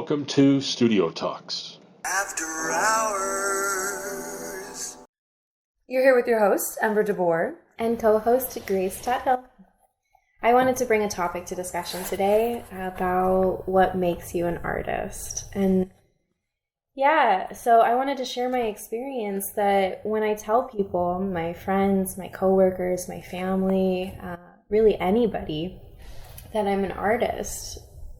welcome to Studio Talks. After Hours. You're here with your host, Ember Boer, and co-host Grace Tuthill. I wanted to bring a topic to discussion today about what makes you an artist. And yeah, so I wanted to share my experience that when I tell people, my friends, my coworkers, my family, really anybody, that I'm an artist,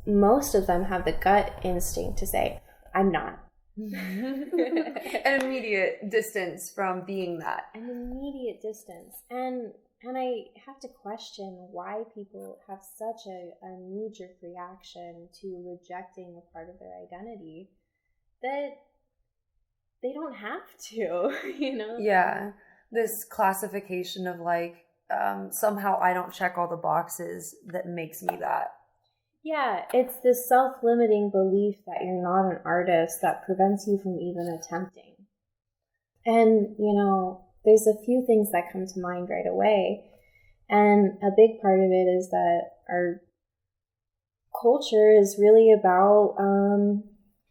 most of them have the gut instinct to say, I'm not. An immediate distance from being that. An immediate distance. And I have to question why people have such a knee-jerk reaction to rejecting a part of their identity that they don't have to, Yeah. This classification of somehow I don't check all the boxes that makes me that. Yeah, it's this self-limiting belief that you're not an artist that prevents you from even attempting. And, there's a few things that come to mind right away. And a big part of it is that our culture is really about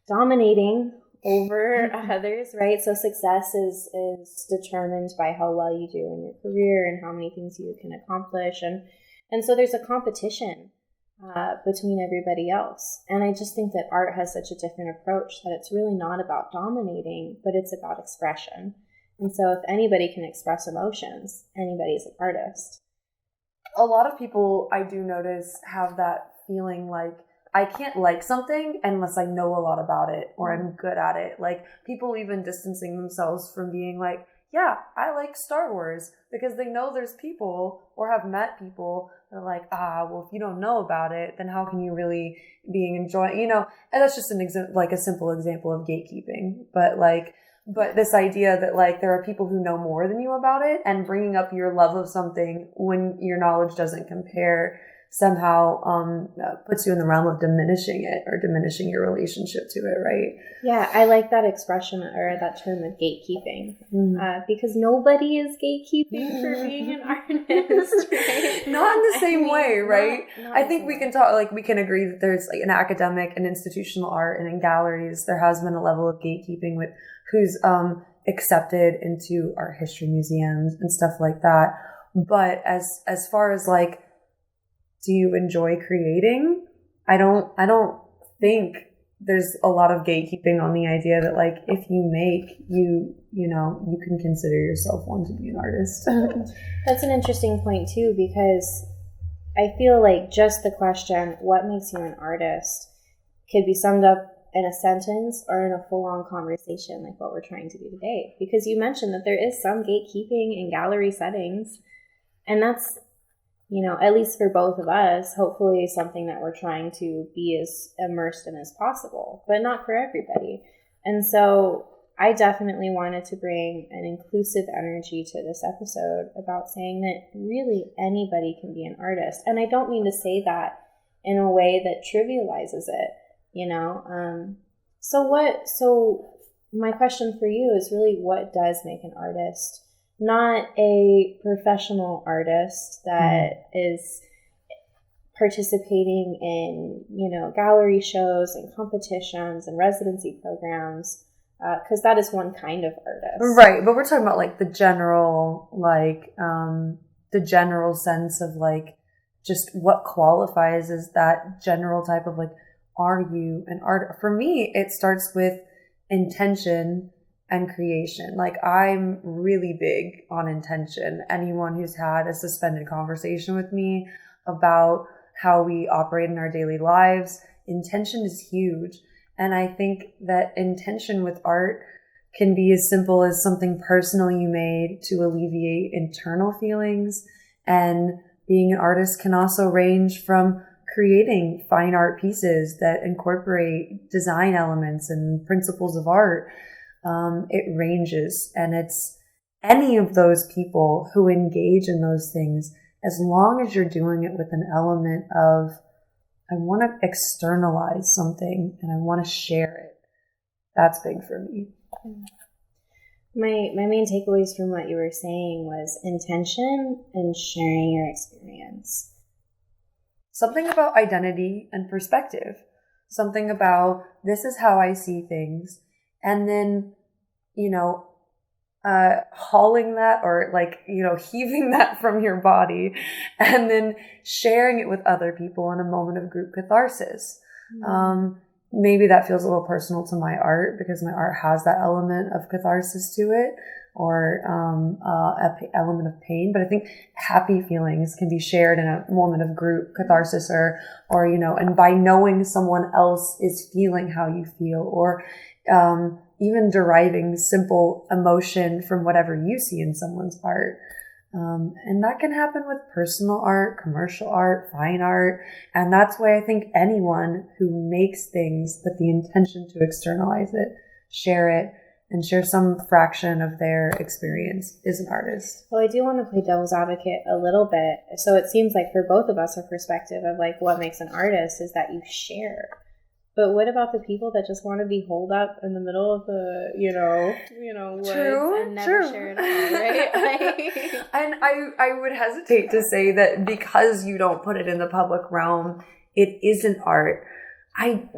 dominating over others, right? So success is determined by how well you do in your career and how many things you can accomplish. And so there's a competition between everybody else. And I just think that art has such a different approach that it's really not about dominating, but it's about expression. And so if anybody can express emotions, anybody's an artist. A lot of people, I do notice, have that feeling like I can't like something unless I know a lot about it or I'm good at it. Like people even distancing themselves from being like, yeah, I like Star Wars, because they know there's people or have met people that are like, well, if you don't know about it, then how can you really be enjoying, and that's just a simple example of gatekeeping. But this idea that there are people who know more than you about it, and bringing up your love of something when your knowledge doesn't compare somehow puts you in the realm of diminishing it or diminishing your relationship to it, right? Yeah, I like that expression or that term of gatekeeping, because nobody is gatekeeping for being an artist, right? Not in the same way, right? Not I think we can talk, we can agree that there's an academic and institutional art, and in galleries there has been a level of gatekeeping with who's accepted into art history museums and stuff like that. But as far as do you enjoy creating? I don't think there's a lot of gatekeeping on the idea that if you make, you can consider yourself one to be an artist. That's an interesting point too, because I feel like just the question, what makes you an artist, could be summed up in a sentence or in a full-on conversation like what we're trying to do today. Because you mentioned that there is some gatekeeping in gallery settings, and that's at least for both of us, hopefully something that we're trying to be as immersed in as possible, but not for everybody. And so I definitely wanted to bring an inclusive energy to this episode about saying that really anybody can be an artist. And I don't mean to say that in a way that trivializes it, So my question for you is really, what does make an artist? Not a professional artist that is participating in, gallery shows and competitions and residency programs, because that is one kind of artist. Right, but we're talking about the general, the general sense of just what qualifies as that general type of are you an artist? For me, it starts with intention and creation. I'm really big on intention. Anyone who's had a suspended conversation with me about how we operate in our daily lives, intention is huge. And I think that intention with art can be as simple as something personal you made to alleviate internal feelings. And being an artist can also range from creating fine art pieces that incorporate design elements and principles of art. It ranges, and it's any of those people who engage in those things, as long as you're doing it with an element of, I want to externalize something and I want to share it. That's big for me. My main takeaways from what you were saying was intention and sharing your experience. Something about identity and perspective. something about this is how I see things. And then, you know, hauling that or like, you know, heaving that from your body and then sharing it with other people in a moment of group catharsis. Maybe that feels a little personal to my art because my art has that element of catharsis to it, or element of pain. But I think happy feelings can be shared in a moment of group catharsis, or you know, and by knowing someone else is feeling how you feel, or even deriving simple emotion from whatever you see in someone's art. And that can happen with personal art, commercial art, fine art. And that's why I think anyone who makes things with the intention to externalize it, share it, and share some fraction of their experience is an artist. Well, I do want to play devil's advocate a little bit. So it seems like for both of us, our perspective of like what makes an artist is that you share. But what about the people that just want to be holed up in the middle of the, you know, woods and never share it all, right? And I would hesitate to say that because you don't put it in the public realm, it isn't art. I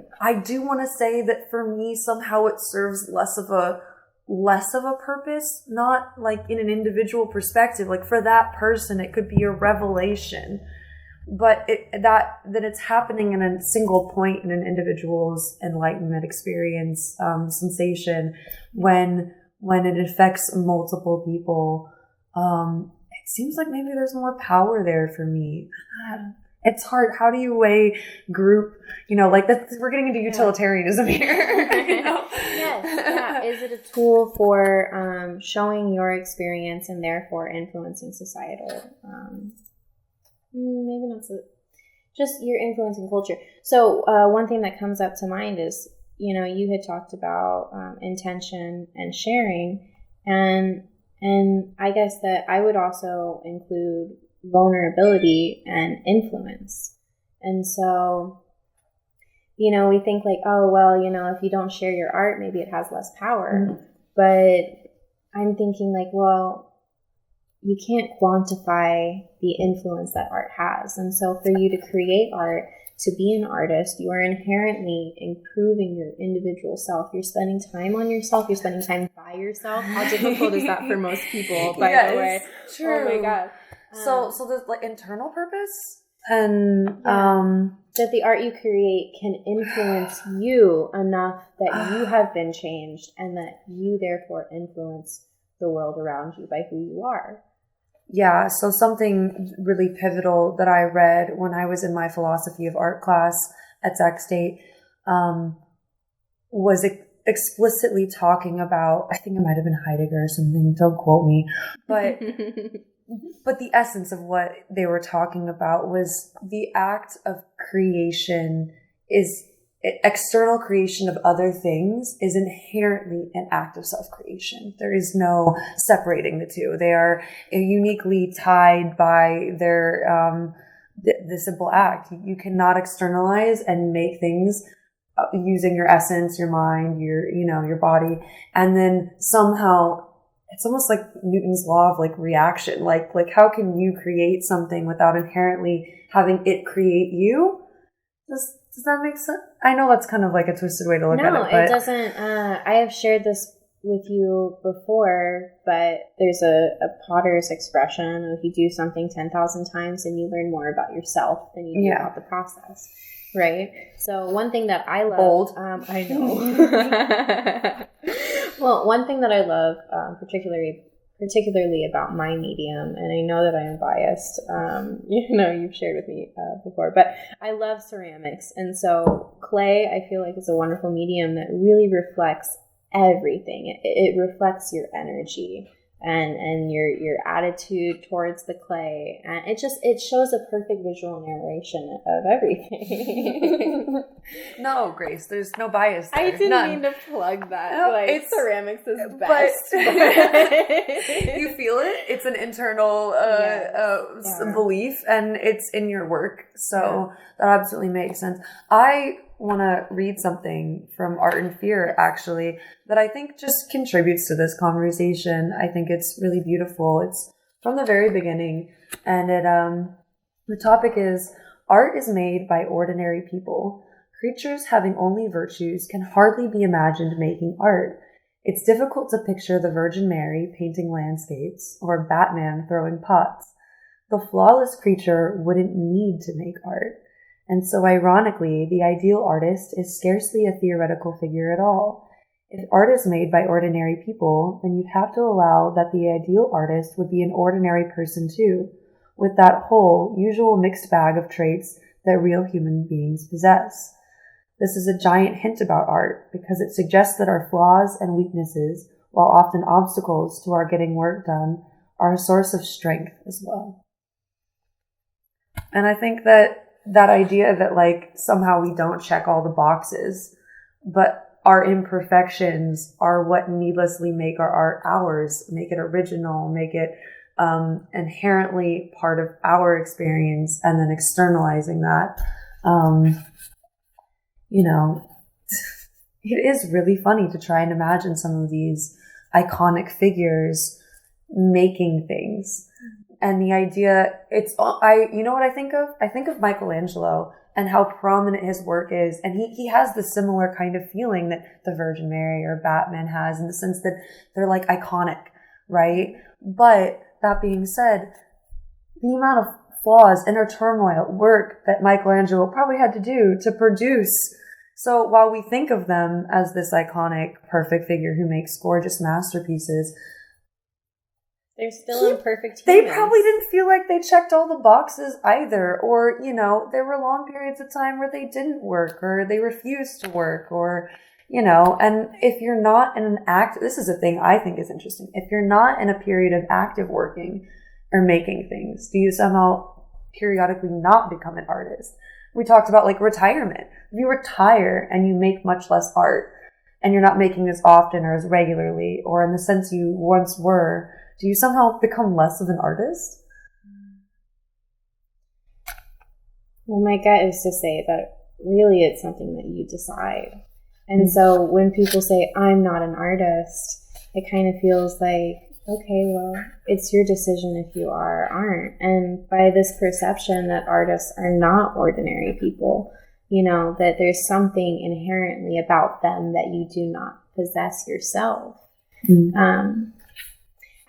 do want to say that for me, somehow it serves less of a purpose, not like in an individual perspective. Like for that person, it could be a revelation. But that it's happening in a single point in an individual's enlightenment experience, sensation, when it affects multiple people, it seems like maybe there's more power there for me. It's hard. How do you weigh group? You know, like we're getting into utilitarianism here. You know? Yes. Yeah. Is it a tool for showing your experience and therefore influencing societal? Maybe not so. Just you're influencing culture. So one thing that comes up to mind is, you know, you had talked about intention and sharing, and I guess that I would also include vulnerability and influence. And so, you know, we think like, oh, well, you know, if you don't share your art, maybe it has less power. But I'm thinking like, well, you can't quantify the influence that art has. And so for you to create art, to be an artist, you are inherently improving your individual self. You're spending time on yourself. You're spending time by yourself. How difficult is that for most people, by the way? True. Oh my God. So there's like internal purpose and that the art you create can influence you enough that you have been changed and that you therefore influence the world around you by who you are. Yeah, so something really pivotal that I read when I was in my philosophy of art class at Sac State was explicitly talking about, I think it might have been Heidegger or something, don't quote me, but but the essence of what they were talking about was the act of creation is external creation of other things is inherently an act of self-creation. There is no separating the two. They are uniquely tied by their the simple act. You cannot externalize and make things using your essence, your mind, your body, and then somehow it's almost like Newton's law of like reaction. Like how can you create something without inherently having it create you? Does that make sense? I know that's kind of like a twisted way to look at it. No, it doesn't. I have shared this with you before, but there's a potter's expression of you do something 10,000 times and you learn more about yourself than you do about the process, right? So one thing that I love... Bold. I know. Well, one thing that I love particularly about my medium, and I know that I am biased, you've shared with me before, but I love ceramics. And so clay, I feel like is a wonderful medium that really reflects everything. It reflects your energy and your attitude towards the clay. And it shows a perfect visual narration of everything. No, Grace, there's no bias there. I didn't mean to plug that. No, ceramics is best. But you feel it. It's an internal belief, and it's in your work. So that absolutely makes sense. I want to read something from Art and Fear, actually, that I think just contributes to this conversation. I think it's really beautiful. It's from the very beginning, and the topic is, art is made by ordinary people Creatures having only virtues can hardly be imagined making art. It's difficult to picture the Virgin Mary painting landscapes or Batman throwing pots. The flawless creature wouldn't need to make art. And so ironically, the ideal artist is scarcely a theoretical figure at all. If art is made by ordinary people, then you'd have to allow that the ideal artist would be an ordinary person too, with that whole, usual mixed bag of traits that real human beings possess. This is a giant hint about art because it suggests that our flaws and weaknesses, while often obstacles to our getting work done, are a source of strength as well. And I think that idea that like somehow we don't check all the boxes, but our imperfections are what needlessly make our art ours, make it original, make it inherently part of our experience, and then externalizing that. It is really funny to try and imagine some of these iconic figures making things. And the idea, you know what I think of? I think of Michelangelo and how prominent his work is. And he has the similar kind of feeling that the Virgin Mary or Batman has, in the sense that they're like iconic, right? But that being said, the amount of flaws, inner turmoil, work that Michelangelo probably had to do to produce. So while we think of them as this iconic, perfect figure who makes gorgeous masterpieces, they're still imperfect humans. They probably didn't feel like they checked all the boxes either. Or, there were long periods of time where they didn't work or they refused to work or, and if you're not in an this is a thing I think is interesting. If you're not in a period of active working or making things, do you somehow periodically not become an artist? We talked about like retirement. If you retire and you make much less art and you're not making as often or as regularly or in the sense you once were, do you somehow become less of an artist? Well, my gut is to say that really it's something that you decide. And so when people say, I'm not an artist, it kind of feels like, okay, well, it's your decision if you are or aren't. And by this perception that artists are not ordinary people, that there's something inherently about them that you do not possess yourself. Mm-hmm.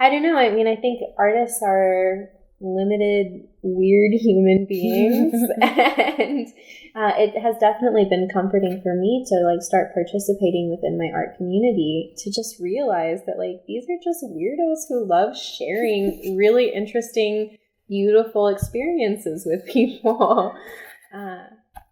I don't know. I mean, I think artists are limited, weird human beings. And it has definitely been comforting for me to like start participating within my art community to just realize that like these are just weirdos who love sharing really interesting, beautiful experiences with people.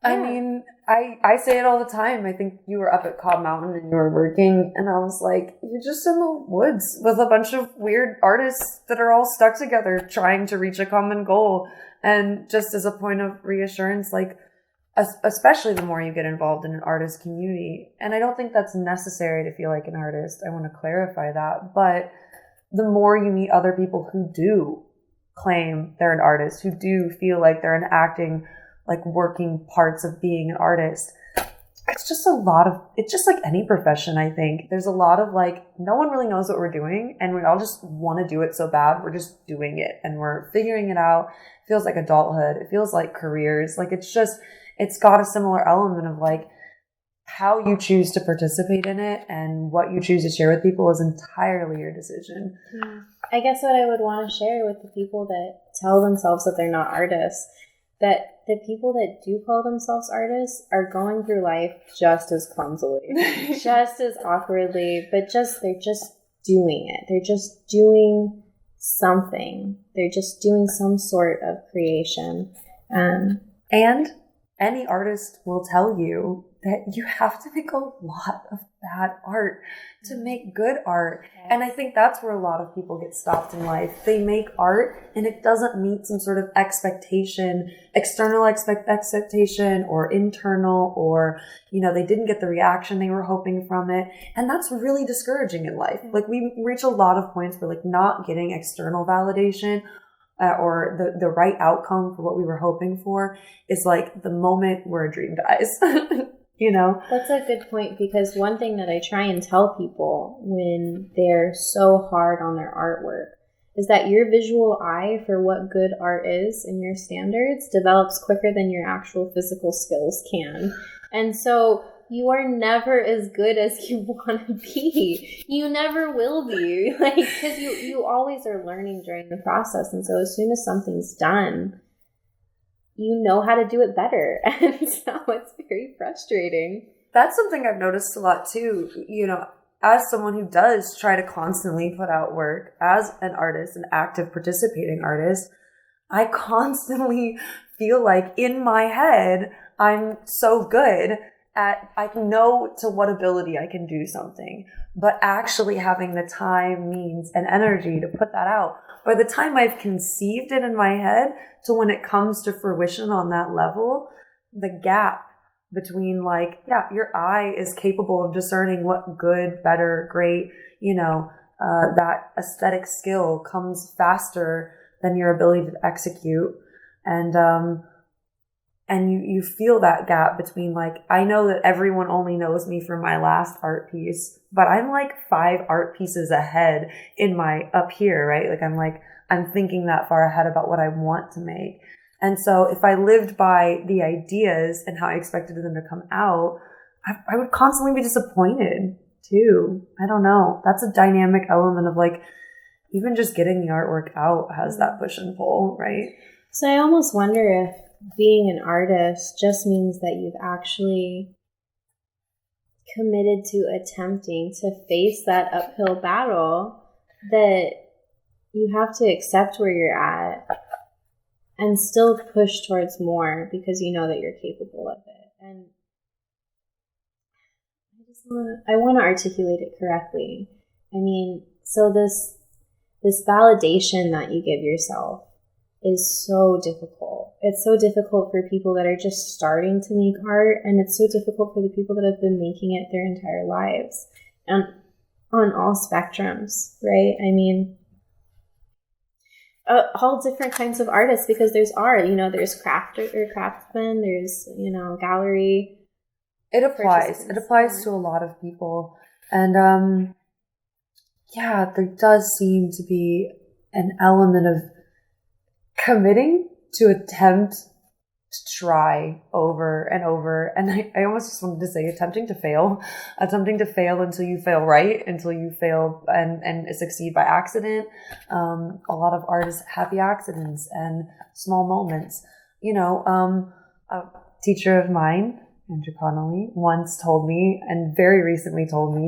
I mean, I say it all the time. I think you were up at Cobb Mountain and you were working, and I was like, you're just in the woods with a bunch of weird artists that are all stuck together trying to reach a common goal. And just as a point of reassurance, like, especially the more you get involved in an artist community, and I don't think that's necessary to feel like an artist. I want to clarify that. But the more you meet other people who do claim they're an artist, who do feel like they're enacting like working parts of being an artist, it's just like any profession. I think there's a lot of like, no one really knows what we're doing and we all just want to do it so bad. We're just doing it and we're figuring it out. It feels like adulthood. It feels like careers. Like it's got a similar element of like how you choose to participate in it and what you choose to share with people is entirely your decision. Yeah. I guess what I would want to share with the people that tell themselves that they're not artists, that the people that do call themselves artists are going through life just as clumsily, just as awkwardly, but they're just doing it. They're just doing something. They're just doing some sort of creation. And any artist will tell you that you have to make a lot of bad art to make good art. Yes. And I think that's where a lot of people get stopped in life. They make art and it doesn't meet some sort of expectation, external expectation or internal, or, they didn't get the reaction they were hoping from it. And that's really discouraging in life. Like we reach a lot of points where like not getting external validation or the right outcome for what we were hoping for is like the moment where a dream dies. That's a good point, because one thing that I try and tell people when they're so hard on their artwork is that your visual eye for what good art is and your standards develops quicker than your actual physical skills can. And so you are never as good as you want to be. You never will be. Like, because you always are learning during the process. And so as soon as something's done, you know how to do it better. And so it's very frustrating. That's something I've noticed a lot too. You know, as someone who does try to constantly put out work as an artist, an active participating artist, I constantly feel like in my head, I'm so good at, I know to what ability I can do something, but actually having the time, means, and energy to put that out. By the time I've conceived it in my head to when it comes to fruition on that level, the gap between like, yeah, your eye is capable of discerning what good, better, great, you know, that aesthetic skill comes faster than your ability to execute. And you feel that gap between like, I know that everyone only knows me for my last art piece, but I'm like 5 art pieces ahead in my up here, right? Like I'm thinking that far ahead about what I want to make. And so if I lived by the ideas and how I expected them to come out, I would constantly be disappointed too. I don't know. That's a dynamic element of like, even just getting the artwork out has that push and pull, right? So I almost wonder if being an artist just means that you've actually committed to attempting to face that uphill battle, that you have to accept where you're at and still push towards more because you know that you're capable of it. And I want to articulate it correctly. I mean, so this validation that you give yourself is so difficult. It's so difficult for people that are just starting to make art, and it's so difficult for the people that have been making it their entire lives, and on all spectrums, right? I mean, all different kinds of artists, because there's art, you know, there's craftsmen, there's, you know, gallery. It applies to a lot of people. And yeah, there does seem to be an element of committing to attempt to try over and over. And I almost just wanted to say attempting to fail until you fail right, until you fail and succeed by accident. A lot of artists have happy accidents and small moments. You know, a teacher of mine, Andrew Connolly, once told me, and very recently told me,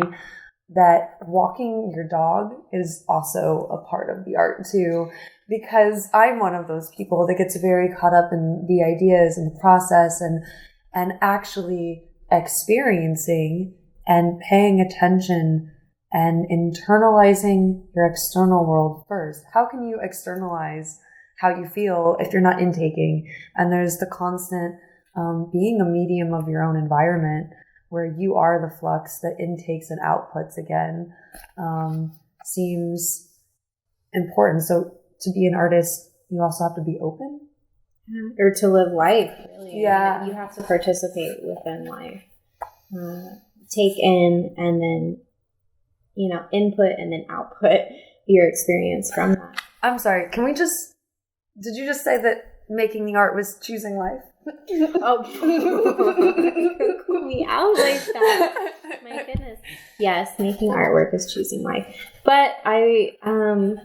that walking your dog is also a part of the art too, because I'm one of those people that gets very caught up in the ideas and the process and actually experiencing and paying attention and internalizing your external world first. How can you externalize how you feel if you're not intaking? And there's the constant being a medium of your own environment, where you are the flux that intakes and outputs again, seems important. So to be an artist, you also have to be open. Or to live life, really. Yeah. You have to participate within life. Take in and then, you know, input and then output your experience from that. I'm sorry, did you just say that making the art was choosing life? Oh, call me out like that. My goodness. Yes, making artwork is choosing life. But I don't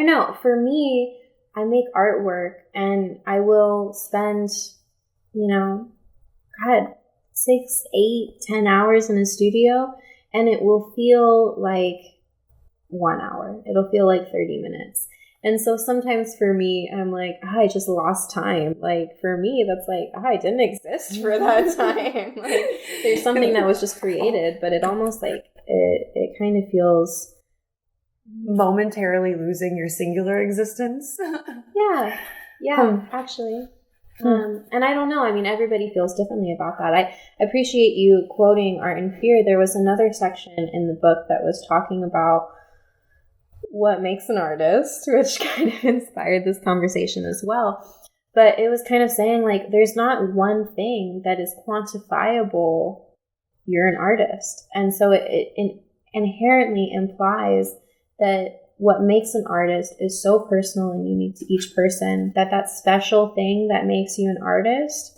know. For me, I make artwork and I will spend, 6, 8, 10 hours in a studio, and it will feel like 1 hour. It'll feel like 30 minutes. And so sometimes for me, I'm like, I just lost time. Like for me, that's like, I didn't exist for that time. Like there's something that was just created, but it almost like, it kind of feels momentarily losing your singular existence. Yeah, actually. And I don't know. I mean, everybody feels differently about that. I appreciate you quoting Art and Fear. There was another section in the book that was talking about what makes an artist, which kind of inspired this conversation as well. But it was kind of saying, like, there's not one thing that is quantifiable. You're an artist. And so it inherently implies that what makes an artist is so personal and unique to each person that special thing that makes you an artist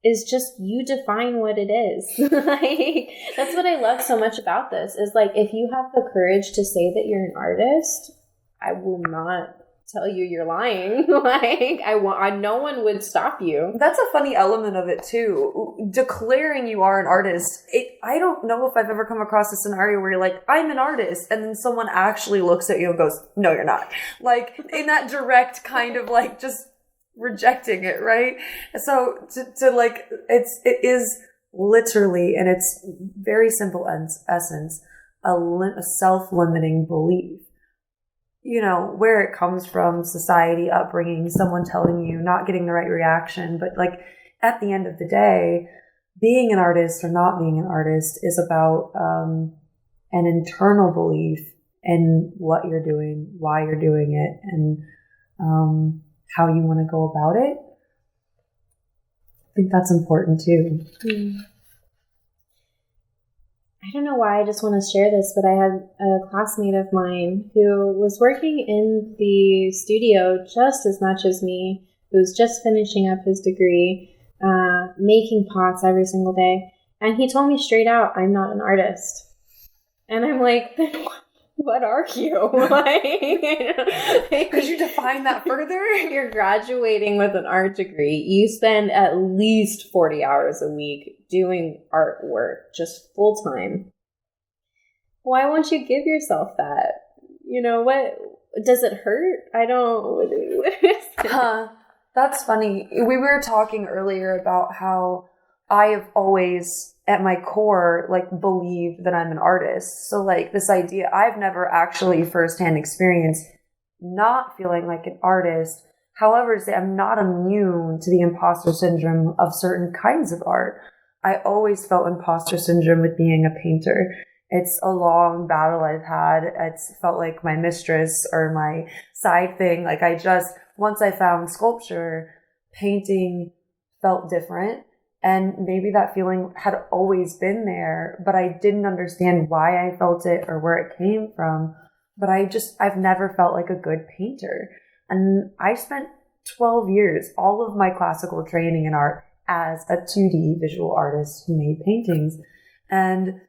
is just you define what it is. Like, that's what I love so much about this is like, if you have the courage to say that you're an artist, I will not tell you you're lying. Like, no one would stop you. That's a funny element of it too. Declaring you are an artist. I don't know if I've ever come across a scenario where you're like, I'm an artist, and then someone actually looks at you and goes, no, you're not. Like, in that direct kind of like just rejecting it, right? So to like, it is literally, in its very simple essence, a self-limiting belief. You know, where it comes from, society, upbringing, someone telling you, not getting the right reaction. But like, at the end of the day, being an artist or not being an artist is about an internal belief in what you're doing, why you're doing it, and how you want to go about it. I think that's important too. I don't know why I just want to share this, but I had a classmate of mine who was working in the studio just as much as me, who was just finishing up his degree, making pots every single day. And he told me straight out, I'm not an artist. And I'm like, what are you? Could you define that further? You're graduating with an art degree. You spend at least 40 hours a week doing artwork, just full time. Why won't you give yourself that? You know, what does it hurt? I don't. That's funny. We were talking earlier about how I have always, at my core, like, believed that I'm an artist. So like this idea, I've never actually firsthand experienced not feeling like an artist. However, I'm not immune to the imposter syndrome of certain kinds of art. I always felt imposter syndrome with being a painter. It's a long battle I've had. It's felt like my mistress or my side thing. Like, once I found sculpture, painting felt different. And maybe that feeling had always been there, but I didn't understand why I felt it or where it came from. But I've never felt like a good painter. And I spent 12 years, all of my classical training in art, as a 2D visual artist who made paintings. And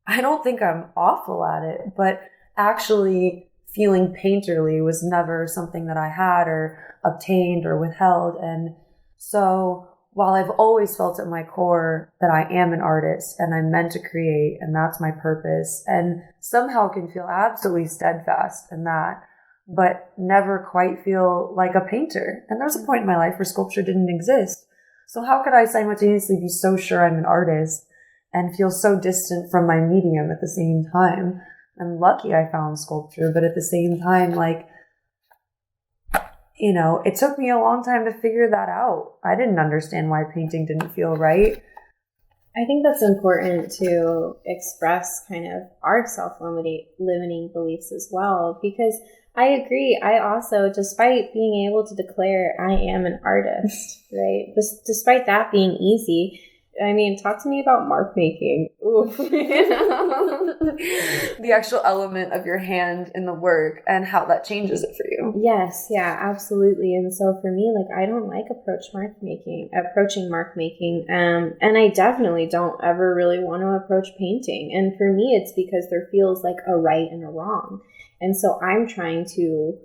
I don't think I'm awful at it, but actually feeling painterly was never something that I had or obtained or withheld. And so while I've always felt at my core that I am an artist and I'm meant to create and that's my purpose, and somehow can feel absolutely steadfast in that, but never quite feel like a painter. And there was a point in my life where sculpture didn't exist. So how could I simultaneously be so sure I'm an artist and feel so distant from my medium at the same time? I'm lucky I found sculpture, but at the same time, like, you know, it took me a long time to figure that out. I didn't understand why painting didn't feel right. I think that's important to express kind of our self-limiting beliefs as well, because I agree. I also, despite being able to declare I am an artist, right? Despite that being easy, I mean, talk to me about mark making. Oof. The actual element of your hand in the work and how that changes it for you. Yes, yeah, absolutely. And so for me, like, I don't like approaching mark making. And I definitely don't ever really want to approach painting. And for me, it's because there feels like a right and a wrong. And so I'm trying to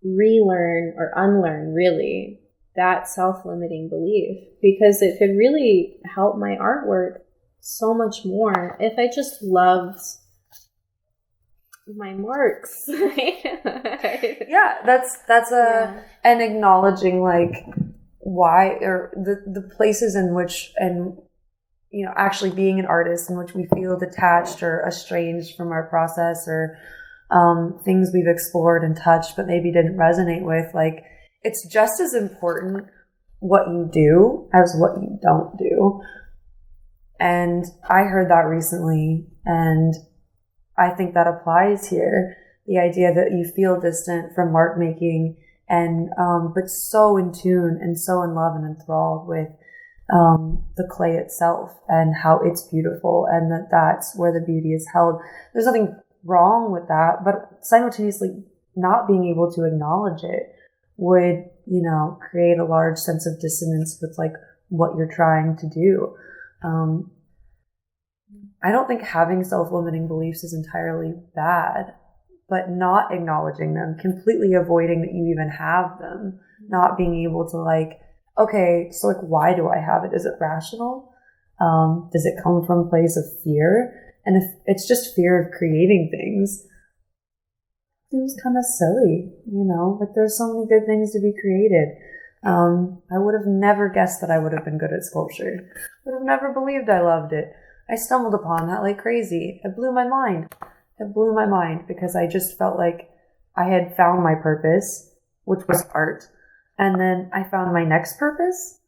relearn or unlearn, really, that self-limiting belief, because it could really help my artwork so much more if I just loved my marks. Yeah, that's an acknowledging, like, why, or the places in which, and, you know, actually being an artist in which we feel detached or estranged from our process, or things we've explored and touched but maybe didn't resonate with. Like, it's just as important what you do as what you don't do. And I heard that recently, and I think that applies here. The idea that you feel distant from mark making, and but so in tune and so in love and enthralled with the clay itself and how it's beautiful, and that's where the beauty is held. There's nothing wrong with that, but simultaneously not being able to acknowledge it would, create a large sense of dissonance with like what you're trying to do. I don't think having self-limiting beliefs is entirely bad, but not acknowledging them, completely avoiding that you even have them, not being able to like, okay, so like, why do I have it? Is it rational? Does it come from a place of fear? And if it's just fear of creating things, it was kind of silly, like there's so many good things to be created. I would have never guessed that I would have been good at sculpture. Would have never believed I loved it. I stumbled upon that like crazy. It blew my mind. It blew my mind because I just felt like I had found my purpose, which was art. And then I found my next purpose,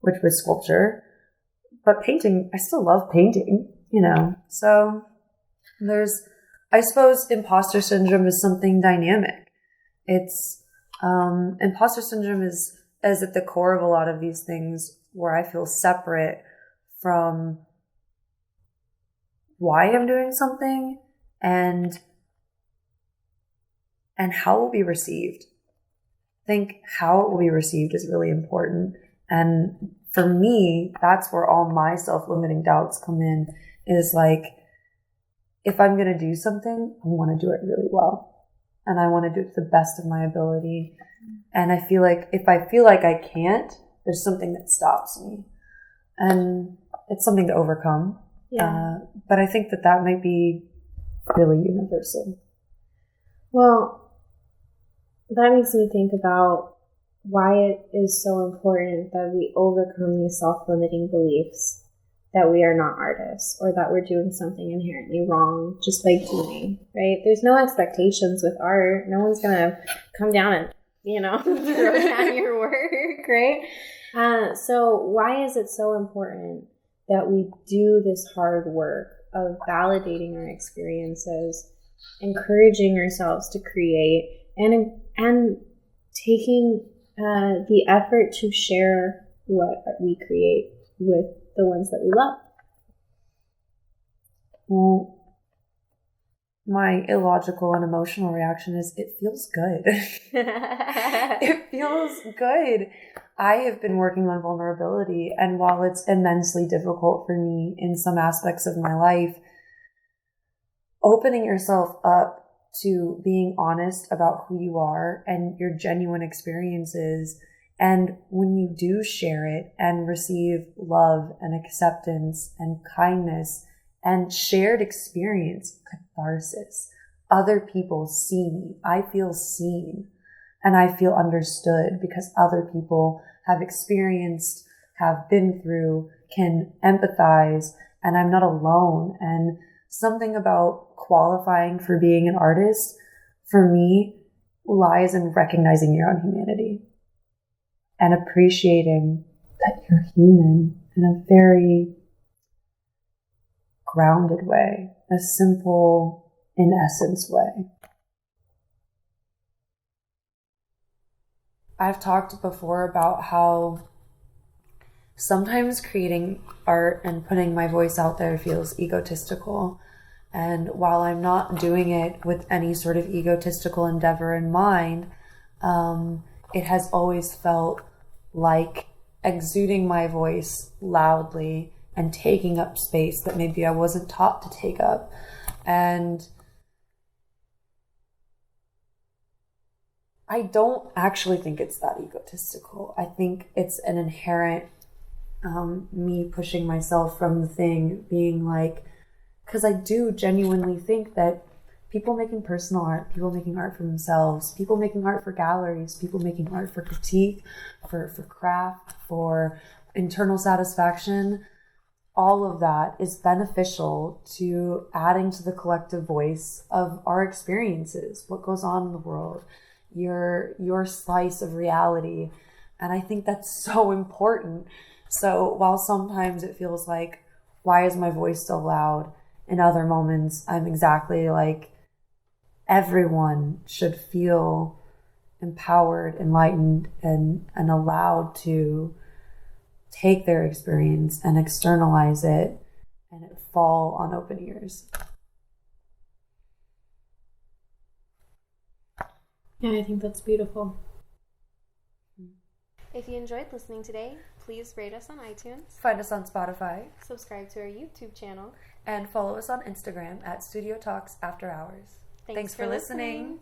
which was sculpture. But painting, I still love painting, So I suppose imposter syndrome is something dynamic. It's, imposter syndrome is at the core of a lot of these things where I feel separate from why I'm doing something and how it will be received. I think how it will be received is really important. And for me, that's where all my self-limiting doubts come in, is like, if I'm going to do something, I want to do it really well. And I want to do it to the best of my ability. And I feel like if I feel like I can't, there's something that stops me. And it's something to overcome. Yeah. But I think that might be really universal. Well, that makes me think about why it is so important that we overcome these self-limiting beliefs that we are not artists or that we're doing something inherently wrong just by doing, right? There's no expectations with art. No one's going to come down and, throw down your work, right? So why is it so important that we do this hard work of validating our experiences, encouraging ourselves to create, and taking the effort to share what we create with the ones that we love? Well, my illogical and emotional reaction is it feels good. It feels good. I have been working on vulnerability, and while it's immensely difficult for me in some aspects of my life, opening yourself up to being honest about who you are and your genuine experiences, and when you do share it and receive love and acceptance and kindness and shared experience, catharsis, other people see me. I feel seen and I feel understood because other people have experienced, have been through, can empathize, and I'm not alone. And something about qualifying for being an artist, for me, lies in recognizing your own humanity and appreciating that you're human in a very grounded way, a simple, in essence way. I've talked before about how sometimes creating art and putting my voice out there feels egotistical. And while I'm not doing it with any sort of egotistical endeavor in mind, it has always felt like exuding my voice loudly and taking up space that maybe I wasn't taught to take up. And I don't actually think it's that egotistical. I think it's an inherent me pushing myself from the thing, being like, because I do genuinely think that people making personal art, people making art for themselves, people making art for galleries, people making art for critique, for craft, for internal satisfaction, all of that is beneficial to adding to the collective voice of our experiences, what goes on in the world, your slice of reality. And I think that's so important. So while sometimes it feels like, why is my voice so loud? In other moments, I'm exactly like, everyone should feel empowered, enlightened, and allowed to take their experience and externalize it and it fall on open ears. Yeah, I think that's beautiful. If you enjoyed listening today, please rate us on iTunes, Find us on Spotify, subscribe to our YouTube channel, and follow us on Instagram at Studio Talks After Hours. Thanks for listening.